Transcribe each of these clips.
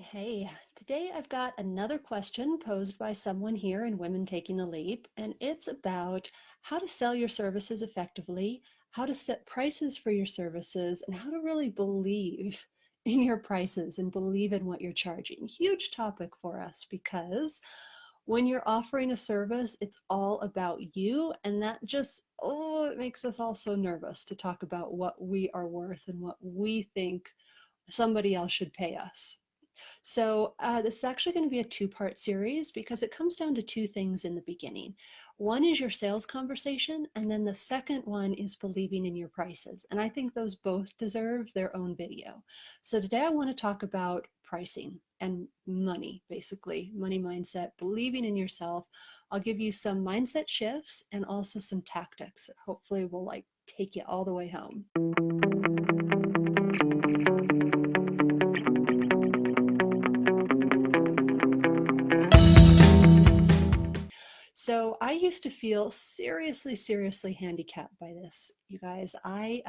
Hey, today I've got another question posed by someone here in Women Taking the Leap, and it's about how to sell your services effectively, how to set prices for your services, and how to really believe in your prices and believe in what you're charging. Huge topic for us because when you're offering a service, it's all about you, and that just, oh, it makes us all so nervous to talk about what we are worth and what we think somebody else should pay us. So this is actually going to be a two-part series because it comes down to two things in the beginning. One is your sales conversation, and then the second one is believing in your prices. And I think those both deserve their own video. So today I want to talk about pricing and money, basically, money mindset, believing in yourself. I'll give you some mindset shifts and also some tactics that hopefully will like take you all the way home. So I used to feel seriously, seriously handicapped by this, you guys. I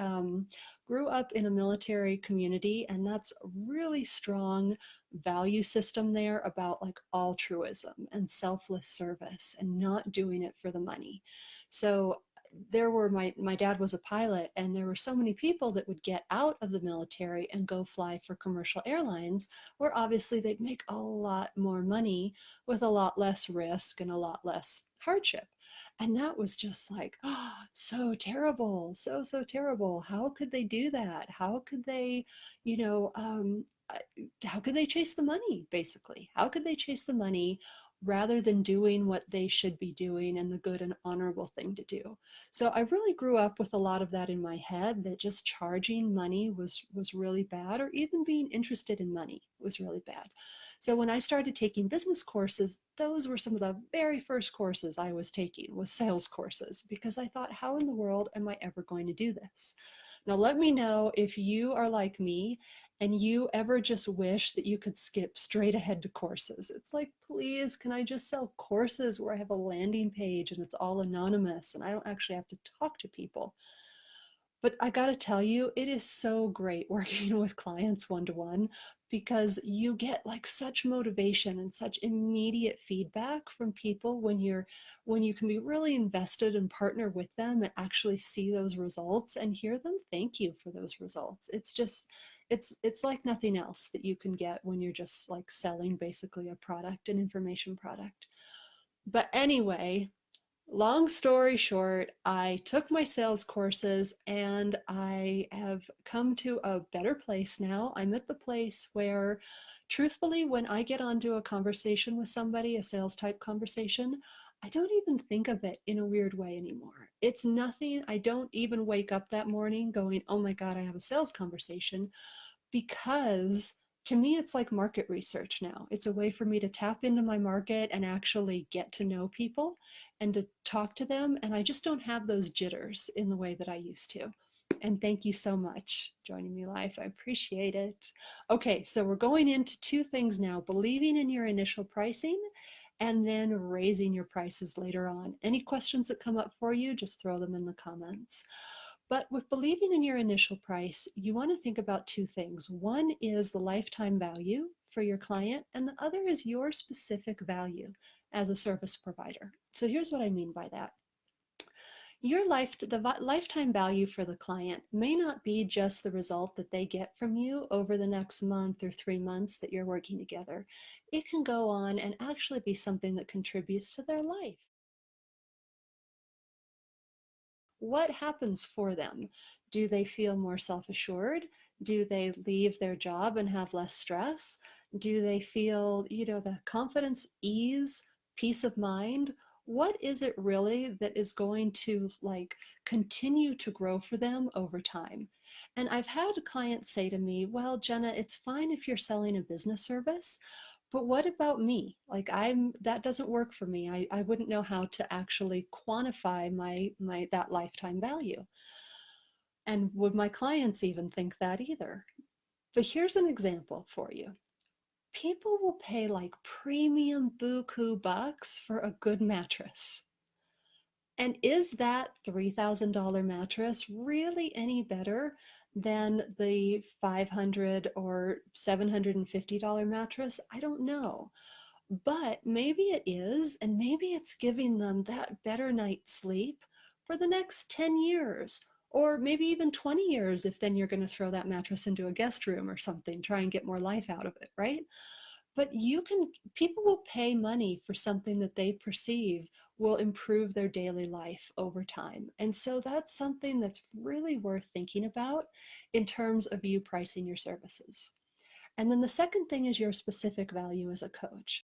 grew up in a military community, and that's a really strong value system there about like altruism and selfless service and not doing it for the money. So there were my dad was a pilot, and there were so many people that would get out of the military and go fly for commercial airlines where obviously they'd make a lot more money with a lot less risk and a lot less hardship. And that was just like, oh, so terrible, so terrible. How could they do that? How could they, you know, how could they chase the money, basically? How could they chase the money rather than doing what they should be doing and the good and honorable thing to do? So I really grew up with a lot of that in my head, that just charging money was really bad, or even being interested in money was really bad. So when I started taking business courses, those were some of the very first courses I was taking, was sales courses, because I thought, how in the world am I ever going to do this? Now let me know if you are like me and you ever just wish that you could skip straight ahead to courses. It's like, please, can I just sell courses where I have a landing page and it's all anonymous and I don't actually have to talk to people? But I got to tell you, it is so great working with clients one to one because you get like such motivation and such immediate feedback from people when you can be really invested and partner with them and actually see those results and hear them thank you for those results. It's just it's like nothing else that you can get when you're just like selling basically a product, an information product. But anyway, long story short, I took my sales courses and I have come to a better place now. I'm at the place where, truthfully, when I get onto a conversation with somebody, a sales type conversation, I don't even think of it in a weird way anymore. It's nothing. I don't even wake up that morning going, oh my God, I have a sales conversation, because to me, it's like market research now. It's a way for me to tap into my market and actually get to know people and to talk to them. And I just don't have those jitters in the way that I used to. And thank you so much joining me live. I appreciate it. Okay, so we're going into two things now: believing in your initial pricing and then raising your prices later on. Any questions that come up for you, just throw them in the comments. But with believing in your initial price, you want to think about two things. One is the lifetime value for your client, and the other is your specific value as a service provider. So here's what I mean by that. The lifetime value for the client may not be just the result that they get from you over the next month or 3 months that you're working together. It can go on and actually be something that contributes to their life. What happens for them? Do they feel more self-assured? Do they leave their job and have less stress? Do they feel, the confidence, ease, peace of mind? What is it really that is going to like continue to grow for them over time? And I've had clients say to me, well, Jenna, it's fine if you're selling a business service, but what about me? Like that doesn't work for me. I wouldn't know how to actually quantify my that lifetime value. And would my clients even think that either? But here's an example for you. People will pay like premium buku bucks for a good mattress. And is that $3,000 mattress really any better than the $500 or $750 mattress? I don't know. But maybe it is, and maybe it's giving them that better night's sleep for the next 10 years, or maybe even 20 years if then you're going to throw that mattress into a guest room or something, try and get more life out of it, right? But people will pay money for something that they perceive will improve their daily life over time. And so that's something that's really worth thinking about in terms of you pricing your services. And then the second thing is your specific value as a coach.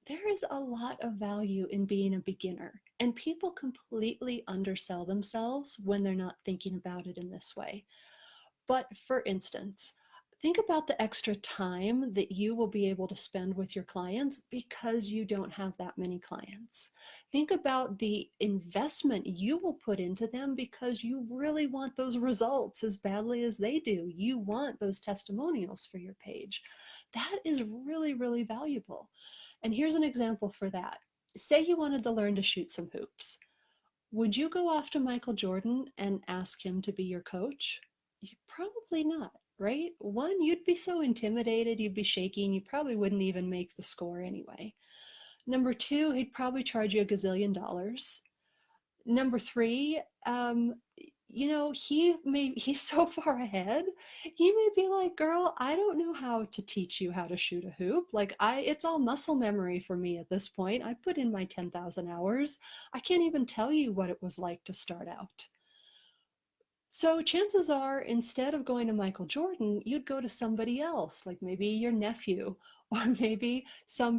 There is a lot of value in being a beginner, and people completely undersell themselves when they're not thinking about it in this way. But for instance, think about the extra time that you will be able to spend with your clients because you don't have that many clients. Think about the investment you will put into them because you really want those results as badly as they do. You want those testimonials for your page. That is really, really valuable. And here's an example for that. Say you wanted to learn to shoot some hoops. Would you go off to Michael Jordan and ask him to be your coach? Probably not, right? One, you'd be so intimidated, you'd be shaking, you probably wouldn't even make the score anyway. Number two, he'd probably charge you a gazillion dollars. Number three, he's so far ahead. He may be like, girl, I don't know how to teach you how to shoot a hoop. Like it's all muscle memory for me at this point. I put in my 10,000 hours. I can't even tell you what it was like to start out. So chances are, instead of going to Michael Jordan, you'd go to somebody else, like maybe your nephew, or maybe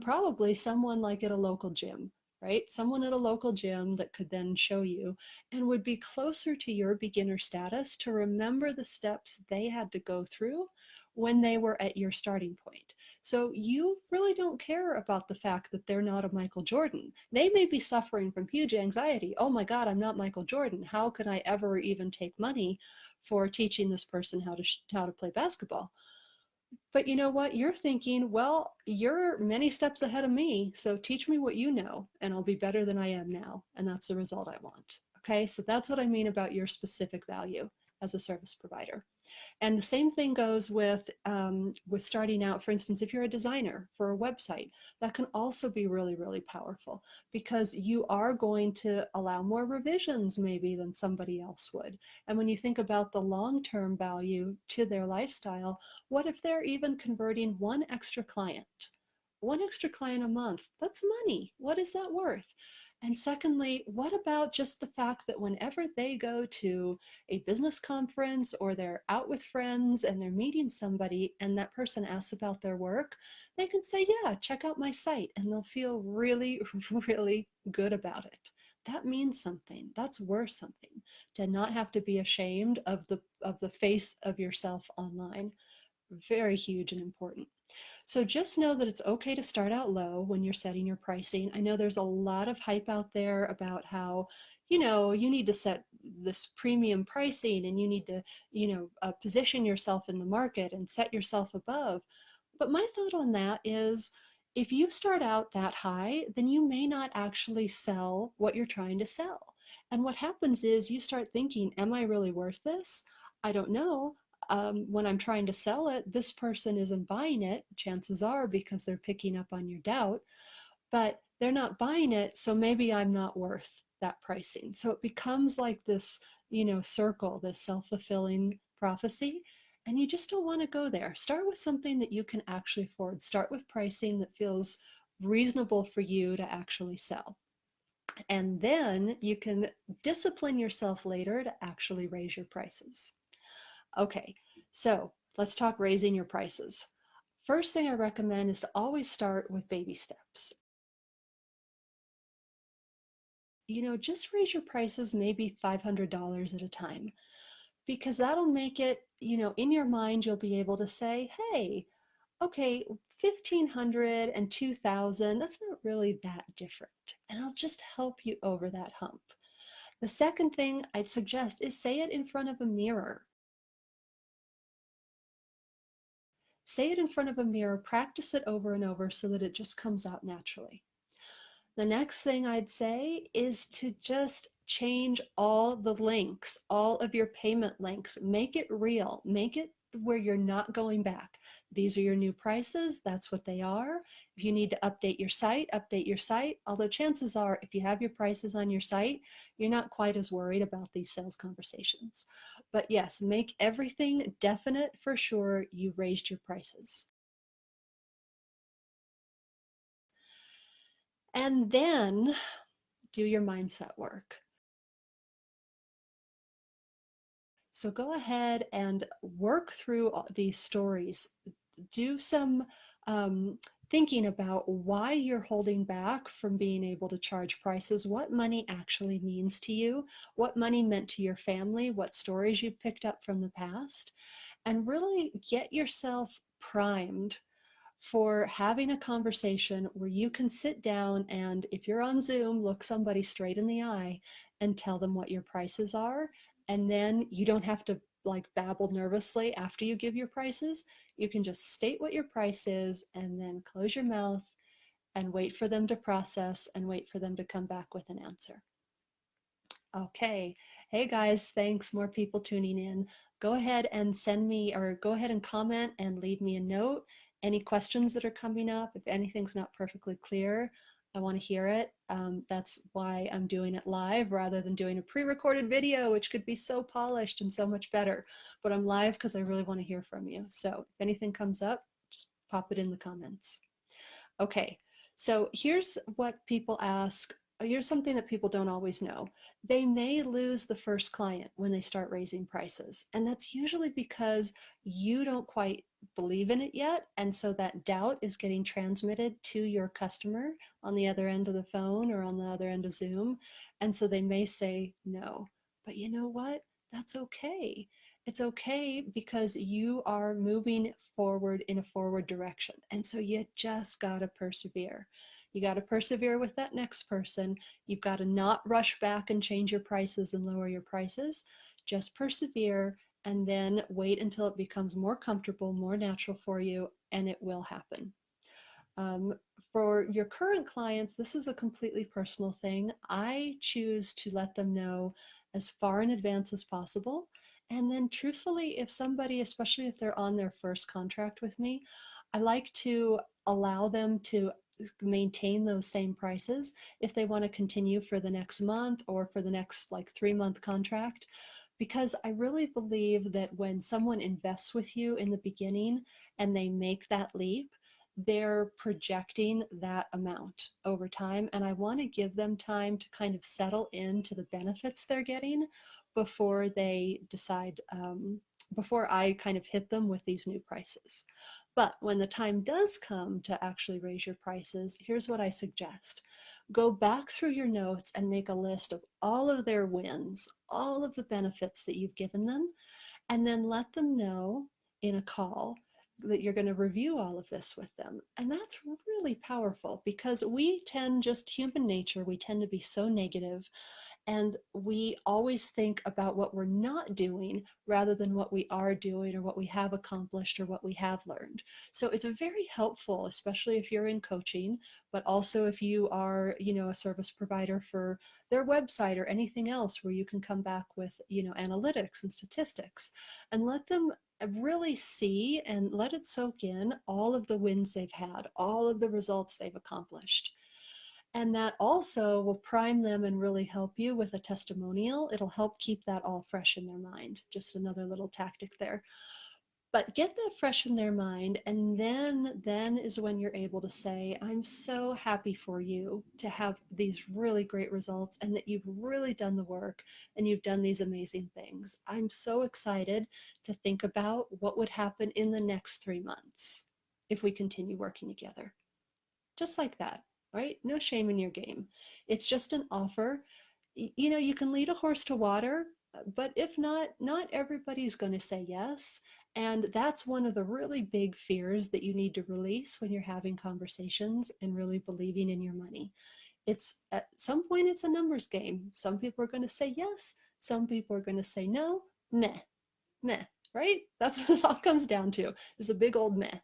probably someone like at a local gym, right? Someone at a local gym that could then show you and would be closer to your beginner status to remember the steps they had to go through when they were at your starting point. So you really don't care about the fact that they're not a Michael Jordan. They may be suffering from huge anxiety. Oh my God, I'm not Michael Jordan. How can I ever even take money for teaching this person how to play basketball? But you know what? You're thinking, well, you're many steps ahead of me, so teach me what you know, and I'll be better than I am now. And that's the result I want. Okay, so that's what I mean about your specific value as a service provider. And the same thing goes with starting out. For instance, if you're a designer for a website, that can also be really, really powerful because you are going to allow more revisions maybe than somebody else would. And when you think about the long-term value to their lifestyle, what if they're even converting one extra client? One extra client a month, that's money. What is that worth? And secondly, what about just the fact that whenever they go to a business conference or they're out with friends and they're meeting somebody and that person asks about their work, they can say, yeah, check out my site, and they'll feel really, really good about it. That means something. That's worth something, to not have to be ashamed of the face of yourself online. Very huge and important. So just know that it's okay to start out low when you're setting your pricing. I know there's a lot of hype out there about how, you need to set this premium pricing and you need to, position yourself in the market and set yourself above. But my thought on that is, if you start out that high, then you may not actually sell what you're trying to sell. And what happens is you start thinking, am I really worth this? I don't know. When I'm trying to sell it, this person isn't buying it, chances are, because they're picking up on your doubt, but they're not buying it, so maybe I'm not worth that pricing. So it becomes like this, circle, this self-fulfilling prophecy, and you just don't want to go there. Start with something that you can actually afford. Start with pricing that feels reasonable for you to actually sell. And then you can discipline yourself later to actually raise your prices. Okay, so let's talk raising your prices. First thing I recommend is to always start with baby steps. Just raise your prices maybe $500 at a time, because that'll make it, in your mind, you'll be able to say, hey, okay, 1,500 and 2,000, that's not really that different. And I'll just help you over that hump. The second thing I'd suggest is say it in front of a mirror. Say it in front of a mirror, practice it over and over so that it just comes out naturally. The next thing I'd say is to just change all the links, all of your payment links, make it real, make it where you're not going back. These are your new prices. That's what they are. If you need to update your site, update your site. Although chances are, if you have your prices on your site, you're not quite as worried about these sales conversations. But yes, make everything definite for sure you raised your prices. And then do your mindset work. So go ahead and work through these stories. Do some thinking about why you're holding back from being able to charge prices, what money actually means to you, what money meant to your family, what stories you picked up from the past, and really get yourself primed for having a conversation where you can sit down and, if you're on Zoom, look somebody straight in the eye and tell them what your prices are. And then you don't have to like babble nervously after you give your prices. You can just state what your price is and then close your mouth and wait for them to process and wait for them to come back with an answer. Okay. Hey guys, thanks. More people tuning in. Go ahead and send me, or go ahead and comment and leave me a note. Any questions that are coming up, if anything's not perfectly clear, I want to hear it. That's why I'm doing it live rather than doing a pre-recorded video, which could be so polished and so much better. But I'm live because I really want to hear from you. So if anything comes up, just pop it in the comments. Okay, so here's what people ask. Here's something that people don't always know. They may lose the first client when they start raising prices. And that's usually because you don't quite believe in it yet. And so that doubt is getting transmitted to your customer on the other end of the phone or on the other end of Zoom. And so they may say no. But you know what? That's okay. It's okay because you are moving forward in a forward direction. And so you just got to persevere. You got to persevere with that next person. You've got to not rush back and change your prices and lower your prices. Just persevere and then wait until it becomes more comfortable, more natural for you, and it will happen. Um, for your current clients, this is a completely personal thing. I choose to let them know as far in advance as possible. And then truthfully, if somebody, especially if they're on their first contract with me, I like to allow them to maintain those same prices if they want to continue for the next month or for the next like 3-month contract. Because I really believe that when someone invests with you in the beginning and they make that leap, they're projecting that amount over time. And I want to give them time to kind of settle into the benefits they're getting before they decide, before I kind of hit them with these new prices. But when the time does come to actually raise your prices, here's what I suggest. Go back through your notes and make a list of all of their wins, all of the benefits that you've given them, and then let them know in a call that you're going to review all of this with them. And that's really powerful because we tend, just human nature, we tend to be so negative, and we always think about what we're not doing rather than what we are doing or what we have accomplished or what we have learned. So it's very helpful, especially if you're in coaching, but also if you are, a service provider for their website or anything else where you can come back with, analytics and statistics, and let them really see and let it soak in all of the wins they've had, all of the results they've accomplished. And that also will prime them and really help you with a testimonial. It'll help keep that all fresh in their mind. Just another little tactic there. But get that fresh in their mind, and then is when you're able to say, I'm so happy for you to have these really great results and that you've really done the work and you've done these amazing things. I'm so excited to think about what would happen in the next 3 months if we continue working together. Just like that, right? No shame in your game. It's just an offer. You can lead a horse to water, but if not, not everybody's going to say yes. And that's one of the really big fears that you need to release when you're having conversations and really believing in your money. It's at some point, it's a numbers game. Some people are going to say yes. Some people are going to say no. Meh, meh, right? That's what it all comes down to, is a big old meh.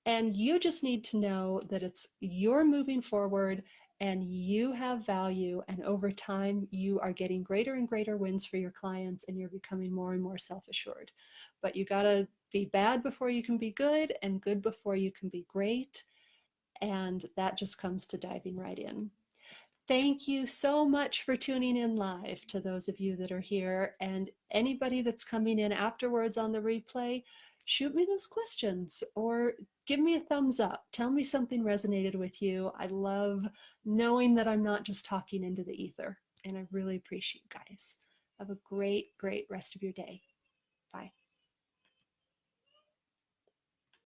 And you just need to know that you're moving forward and you have value, and over time you are getting greater and greater wins for your clients, and you're becoming more and more self-assured. But you got to be bad before you can be good, and good before you can be great, and that just comes to diving right in. Thank you so much for tuning in live, to those of you that are here, and anybody that's coming in afterwards on the replay. Shoot me those questions or give me a thumbs up. Tell me something resonated with you. I love knowing that I'm not just talking into the ether, and I really appreciate you guys. Have a great, great rest of your day. Bye.